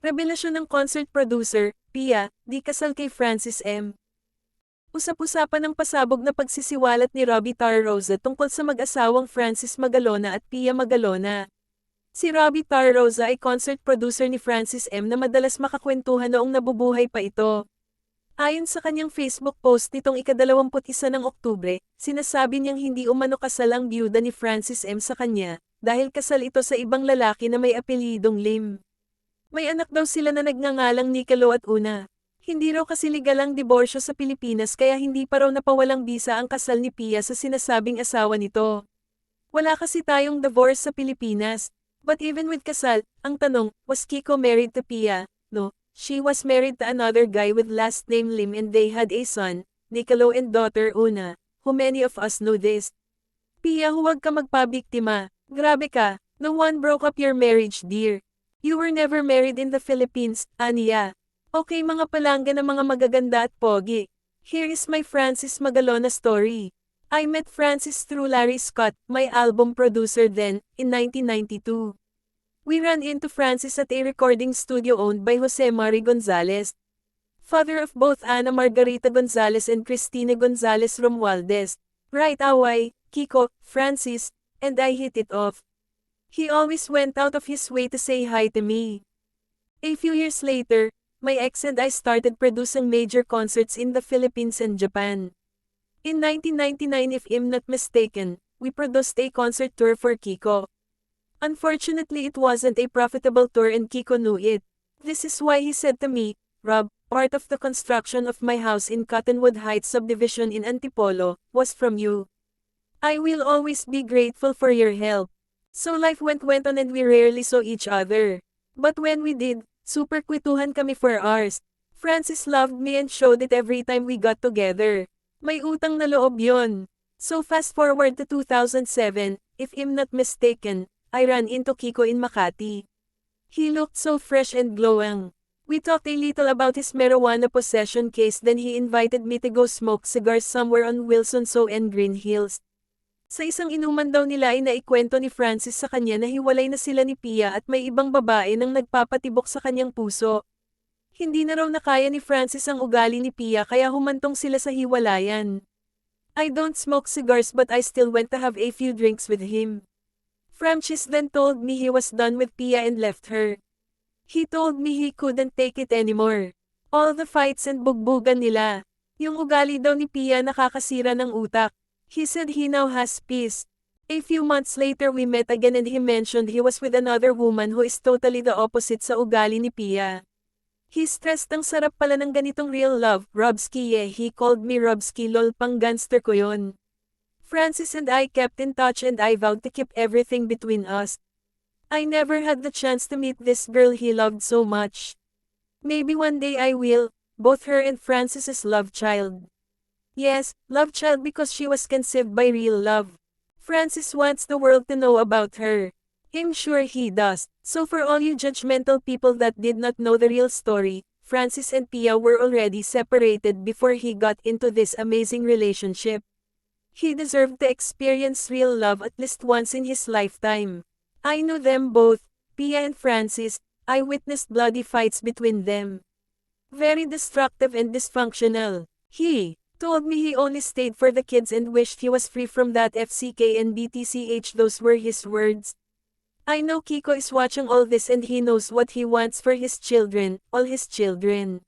Revelasyon ng concert producer, Pia, di kasal kay Francis M. Usap-usapan ng pasabog na pagsisiwalat ni Robbie Tarroza tungkol sa mag-asawang Francis Magalona at Pia Magalona. Si Robbie Tarroza ay concert producer ni Francis M na madalas makakwentuhan noong nabubuhay pa ito. Ayon sa kanyang Facebook post nitong ika-21 ng Oktubre, sinasabi niyang hindi umano kasal ang byuda ni Francis M sa kanya, dahil kasal ito sa ibang lalaki na may apelyidong Lim. May anak daw sila na nagngangalang Nicolo at Una. Hindi raw kasi legal ang diborsyo sa Pilipinas kaya hindi pa raw napawalang bisa ang kasal ni Pia sa sinasabing asawa nito. Wala kasi tayong divorce sa Pilipinas. But even with kasal, ang tanong, was Kiko married to Pia? No, she was married to another guy with last name Lim and they had a son, Nicolo and daughter Una, who many of us know this. Pia, huwag ka magpabiktima. Grabe ka, no one broke up your marriage, dear. You were never married in the Philippines, Ania. Okay mga palangga na mga magaganda at pogi. Here is my Francis Magalona story. I met Francis through Larry Scott, my album producer then, in 1992. We ran into Francis at a recording studio owned by Jose Mari Gonzalez, father of both Ana Margarita Gonzalez and Cristina Gonzalez Romualdez. Right away, Kiko, Francis, and I hit it off. He always went out of his way to say hi to me. A few years later, my ex and I started producing major concerts in the Philippines and Japan. In 1999, if I'm not mistaken, we produced a concert tour for Kiko. Unfortunately, it wasn't a profitable tour and Kiko knew it. This is why he said to me, Rob, part of the construction of my house in Cottonwood Heights subdivision in Antipolo was from you. I will always be grateful for your help. So life went on and we rarely saw each other. But when we did, super kwentuhan kami for hours. Francis loved me and showed it every time we got together. May utang na loob yun. So fast forward to 2007, if I'm not mistaken, I ran into Kiko in Makati. He looked so fresh and glowing. We talked a little about his marijuana possession case, then he invited me to go smoke cigars somewhere on Wilson So and Green Hills. Sa isang inuman daw nila ay naikwento ni Francis sa kanya na hiwalay na sila ni Pia at may ibang babae nang nagpapatibok sa kanyang puso. Hindi na raw nakaya ni Francis ang ugali ni Pia kaya humantong sila sa hiwalayan. I don't smoke cigars but I still went to have a few drinks with him. Francis then told me he was done with Pia and left her. He told me he couldn't take it anymore. All the fights and bugbugan nila. Yung ugali daw ni Pia nakakasira ng utak. He said he now has peace. A few months later we met again and he mentioned he was with another woman who is totally the opposite sa ugali ni Pia. He stressed ang sarap pala ng ganitong real love, Robski he called me Robski lol pang gangster ko yun. Francis and I kept in touch and I vowed to keep everything between us. I never had the chance to meet this girl he loved so much. Maybe one day I will, both her and Francis's love child. Yes, love child because she was conceived by real love. Francis wants the world to know about her. I'm sure he does. So for all you judgmental people that did not know the real story, Francis and Pia were already separated before he got into this amazing relationship. He deserved to experience real love at least once in his lifetime. I knew them both, Pia and Francis. I witnessed bloody fights between them. Very destructive and dysfunctional. He told me he only stayed for the kids and wished he was free from that FCK and BTCH. Those were his words. I know Kiko is watching all this and he knows what he wants for his children, all his children.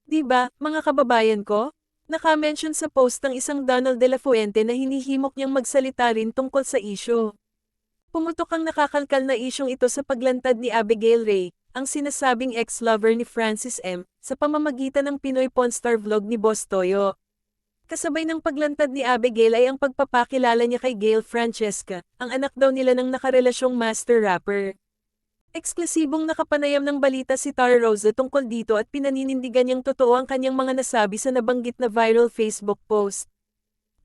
Diba, mga kababayan ko? Naka-mention sa post ng isang Donald de la Fuente na hinihimok niyang magsalita rin tungkol sa isyu. Pumutok ang nakakalkal na isyong ito sa paglantad ni Abigail Ray, ang sinasabing ex-lover ni Francis M, sa pamamagitan ng Pinoy Pornstar vlog ni Boss Toyo. Kasabay ng paglantad ni Abigail ay ang pagpapakilala niya kay Gail Francesca, ang anak daw nila ng nakarelasyong master rapper. Eksklusibong nakapanayam ng balita si Tarroza tungkol dito at pinaninindigan niyang totoo ang kanyang mga nasabi sa nabanggit na viral Facebook post.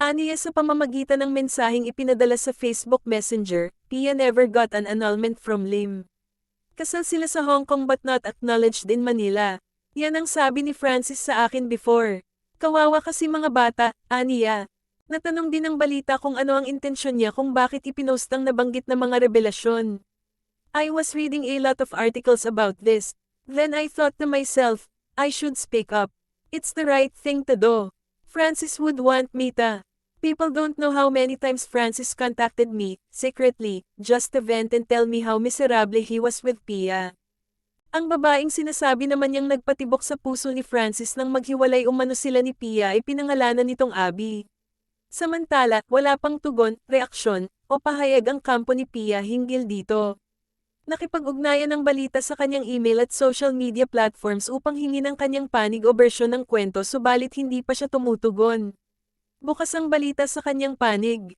Aniya sa pamamagitan ng mensaheng ipinadala sa Facebook Messenger, Pia never got an annulment from Lim. Kasal sila sa Hong Kong but not acknowledged in Manila. Yan ang sabi ni Francis sa akin before. Kawawa kasi mga bata, aniya. Natanong din ng balita kung ano ang intensyon niya kung bakit ipinost ang nabanggit na mga revelasyon. I was reading a lot of articles about this. Then I thought to myself, I should speak up. It's the right thing to do. Francis would want me to. People don't know how many times Francis contacted me, secretly, just to vent and tell me how miserable he was with Pia. Ang babaeng sinasabi naman niyang nagpatibok sa puso ni Francis nang maghiwalay umano sila ni Pia ay pinangalanan nitong Abby. Samantala, wala pang tugon, reaksyon, o pahayag ang kampo ni Pia hinggil dito. Nakipag-ugnayan ng balita sa kanyang email at social media platforms upang hingin ang kanyang panig o bersyon ng kwento subalit hindi pa siya tumutugon. Bukas ang balita sa kanyang panig.